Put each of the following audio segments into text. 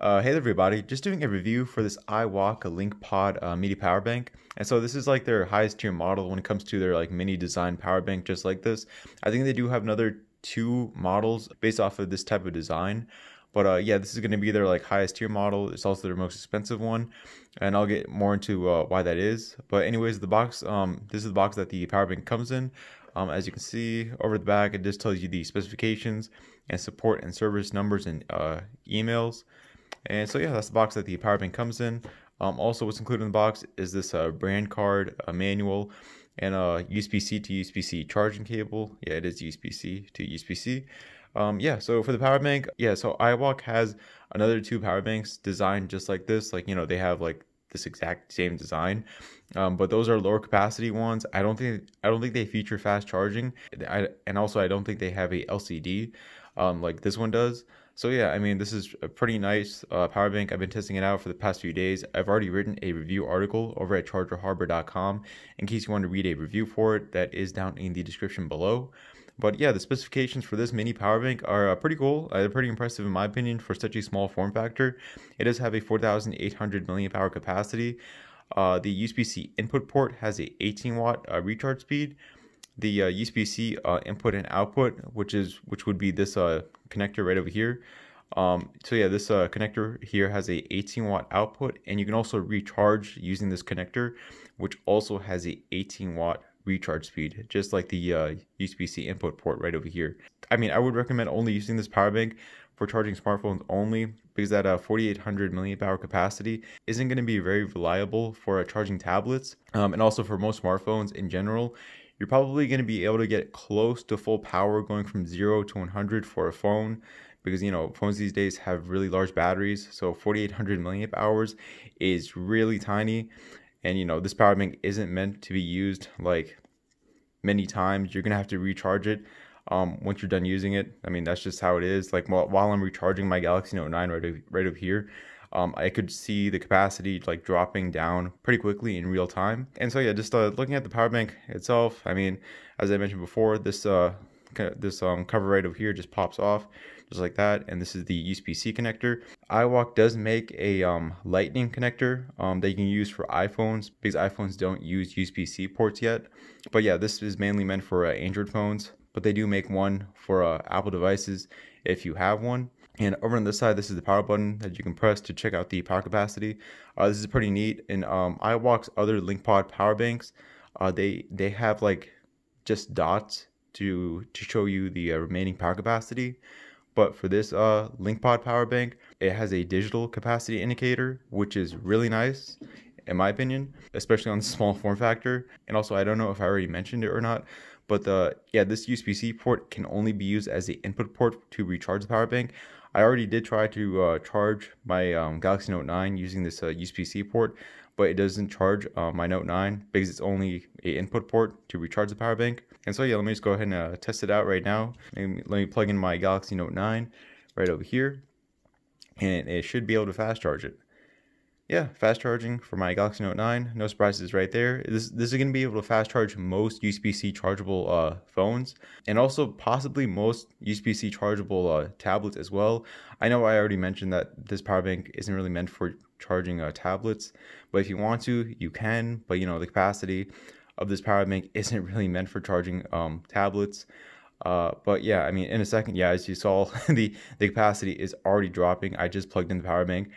Hey there everybody, just doing a review for this iWalk LinkPod mini power bank. And so this is like their highest tier model when it comes to their like mini design power bank, just like this. I think they do have another two models based off of this type of design. But yeah, this is going to be their like highest tier model. It's also their most expensive one, and I'll get more into why that is. But anyways, the box, this is the box that the power bank comes in. As you can see over the back, it just tells you the specifications and support and service numbers and emails. And so yeah, that's the box that the power bank comes in. Also, what's included in the box is this brand card, a manual, and a USB-C to USB-C charging cable. Yeah, it is USB-C to USB-C. Yeah, so for the power bank, yeah, so iWalk has another two power banks designed just like this. Like, you know, they have like this exact same design, but those are lower capacity ones. I don't think they feature fast charging, and also I don't think they have a LCD like this one does. So yeah, I mean, this is a pretty nice power bank. I've been testing it out for the past few days. I've already written a review article over at chargerharbor.com in case you want to read a review for it. That is down in the description below. But yeah, the specifications for this mini power bank are pretty cool. They're pretty impressive in my opinion for such a small form factor. It does have a 4,800 milliamp hour capacity. The USB-C input port has a 18 watt recharge speed. The USB-C input and output, which would be this connector right over here. So yeah, this connector here has a 18 watt output, and you can also recharge using this connector, which also has a 18 watt recharge speed, just like the USB-C input port right over here. I mean, I would recommend only using this power bank for charging smartphones only, because that 4,800 milliamp hour capacity isn't going to be very reliable for charging tablets, and also for most smartphones in general. You're probably going to be able to get close to full power going from 0 to 100 for a phone, because, you know, phones these days have really large batteries. So 4,800 milliamp hours is really tiny. And, you know, this power bank isn't meant to be used like many times. You're going to have to recharge it once you're done using it. I mean, that's just how it is. Like while I'm recharging my Galaxy Note 9 right over here, I could see the capacity like dropping down pretty quickly in real time. And so yeah, just looking at the power bank itself, I mean, as I mentioned before, this cover right over here just pops off just like that, and this is the USB-C connector. iWalk does make a lightning connector that you can use for iPhones, because iPhones don't use USB-C ports yet. But yeah, this is mainly meant for Android phones, but they do make one for Apple devices if you have one. And over on this side, this is the power button that you can press to check out the power capacity. This is pretty neat. In iWalk's other LinkPod power banks, they have like just dots to show you the remaining power capacity. But for this LinkPod power bank, it has a digital capacity indicator, which is really nice in my opinion, especially on the small form factor. And also, I don't know if I already mentioned it or not, but yeah, this USB-C port can only be used as the input port to recharge the power bank. I already did try to charge my Galaxy Note 9 using this USB-C port, but it doesn't charge my Note 9 because it's only an input port to recharge the power bank. And so yeah, let me just go ahead and test it out right now. Let me plug in my Galaxy Note 9 right over here, and it should be able to fast charge it. Yeah, fast charging for my Galaxy Note 9. No surprises right there. This is going to be able to fast charge most USB-C chargeable phones, and also possibly most USB-C chargeable tablets as well. I know I already mentioned that this power bank isn't really meant for charging tablets, but if you want to, you can. But you know, the capacity of this power bank isn't really meant for charging tablets. But yeah, I mean, in a second, yeah, as you saw, the capacity is already dropping. I just plugged in the power bank,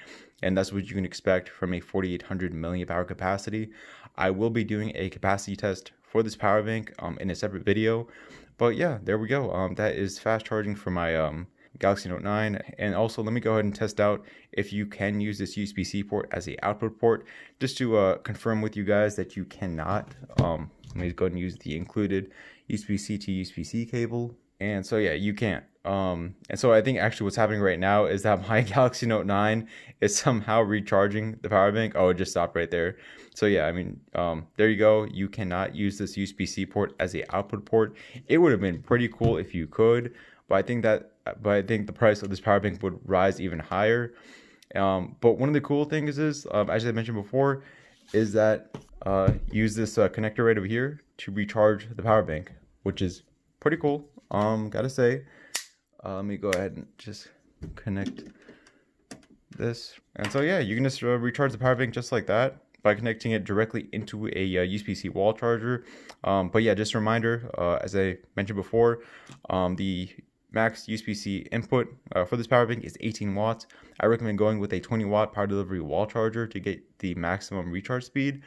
and that's what you can expect from a 4,800 milliamp hour capacity. I will be doing a capacity test for this power bank in a separate video. But yeah, there we go. That is fast charging for my Galaxy Note 9. And also, let me go ahead and test out if you can use this USB-C port as a output port, just to confirm with you guys that you cannot. Let me go ahead and use the included USB-C to USB-C cable. And so yeah, you can't. And so I think actually what's happening right now is that my Galaxy Note 9 is somehow recharging the power bank. Oh, it just stopped right there. So yeah, I mean, there you go. You cannot use this USB-C port as a output port. It would have been pretty cool if you could, but I think the price of this power bank would rise even higher. But one of the cool things is, as I mentioned before, is that use this connector right over here to recharge the power bank, which is pretty cool. Gotta say. Let me go ahead and just connect this. And so yeah, you can just recharge the power bank just like that by connecting it directly into a USB-C wall charger. But yeah, just a reminder, as I mentioned before, the max USB-C input for this power bank is 18 watts. I recommend going with a 20 watt power delivery wall charger to get the maximum recharge speed.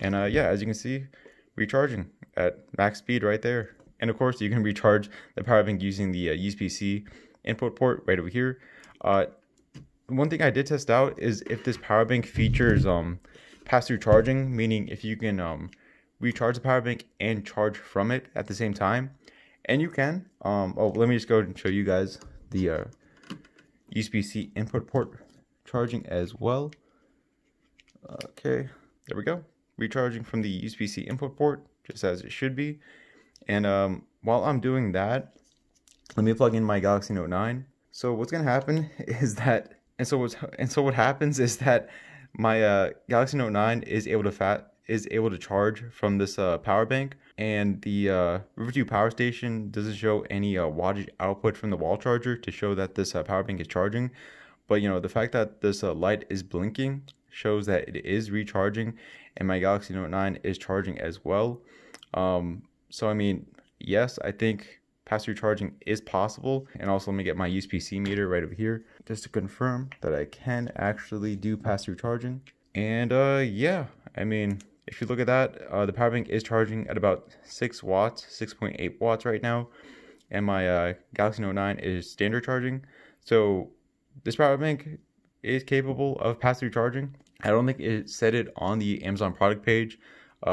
And yeah, as you can see, recharging at max speed right there. And of course, you can recharge the power bank using the USB-C input port right over here. One thing I did test out is if this power bank features pass-through charging, meaning if you can recharge the power bank and charge from it at the same time. And you can. Oh, let me just go and show you guys the USB-C input port charging as well. Okay, there we go. Recharging from the USB-C input port, just as it should be. And while I'm doing that, let me plug in my Galaxy Note 9. So what's gonna happen is that, what happens is that my Galaxy Note 9 is able to charge from this power bank, and the River 2 power station doesn't show any wattage output from the wall charger to show that this power bank is charging. But you know, the fact that this light is blinking shows that it is recharging, and my Galaxy Note 9 is charging as well. So I mean, yes, I think pass-through charging is possible. And also, let me get my USB-C meter right over here just to confirm that I can actually do pass-through charging. And yeah, I mean, if you look at that, the power bank is charging at about 6 watts, 6.8 watts right now. And my Galaxy Note 9 is standard charging. So this power bank is capable of pass-through charging. I don't think it said it on the Amazon product page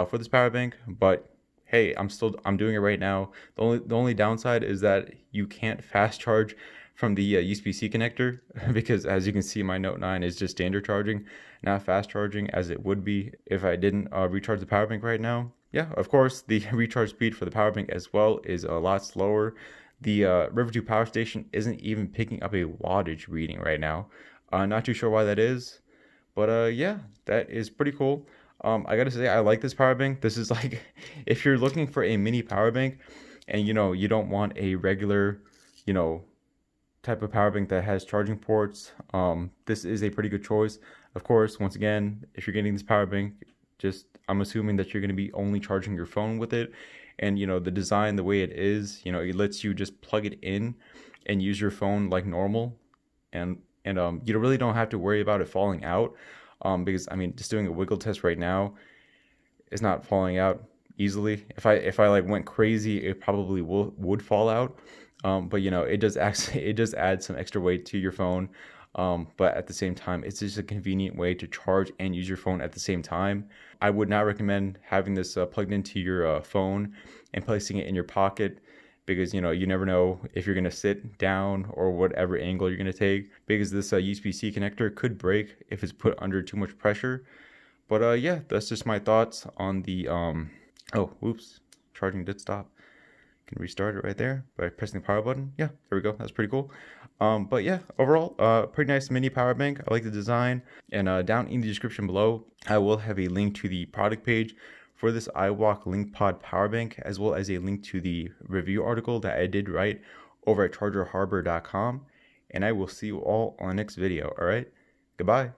for this power bank, but hey, I'm doing it right now. The only downside is that you can't fast charge from the USB-C connector, because as you can see, my Note 9 is just standard charging, not fast charging as it would be if I didn't recharge the power bank right now. Yeah, of course, the recharge speed for the power bank as well is a lot slower. The River 2 power station isn't even picking up a wattage reading right now. Not too sure why that is, but yeah, that is pretty cool. I gotta say, I like this power bank. This is like, if you're looking for a mini power bank and you know, you don't want a regular, you know, type of power bank that has charging ports, this is a pretty good choice. Of course, once again, if you're getting this power bank, I'm assuming that you're going to be only charging your phone with it. And you know, the design, the way it is, you know, it lets you just plug it in and use your phone like normal, and you really don't have to worry about it falling out, because I mean, just doing a wiggle test right now, it's not falling out easily. If I like went crazy, it probably would fall out. But you know, it does add some extra weight to your phone. But at the same time, it's just a convenient way to charge and use your phone at the same time. I would not recommend having this plugged into your phone and placing it in your pocket, because you know, you never know if you're going to sit down or whatever angle you're going to take, because this USB-C connector could break if it's put under too much pressure. But yeah, that's just my thoughts on the oh, whoops, charging did stop. Can restart it right there by pressing the power button. Yeah, there we go. That's pretty cool. But yeah, overall, pretty nice mini power bank. I like the design. And down in the description below, I will have a link to the product page for this iWalk LinkPod power bank, as well as a link to the review article that I did write over at chargerharbor.com. And I will see you all on the next video. All right, goodbye.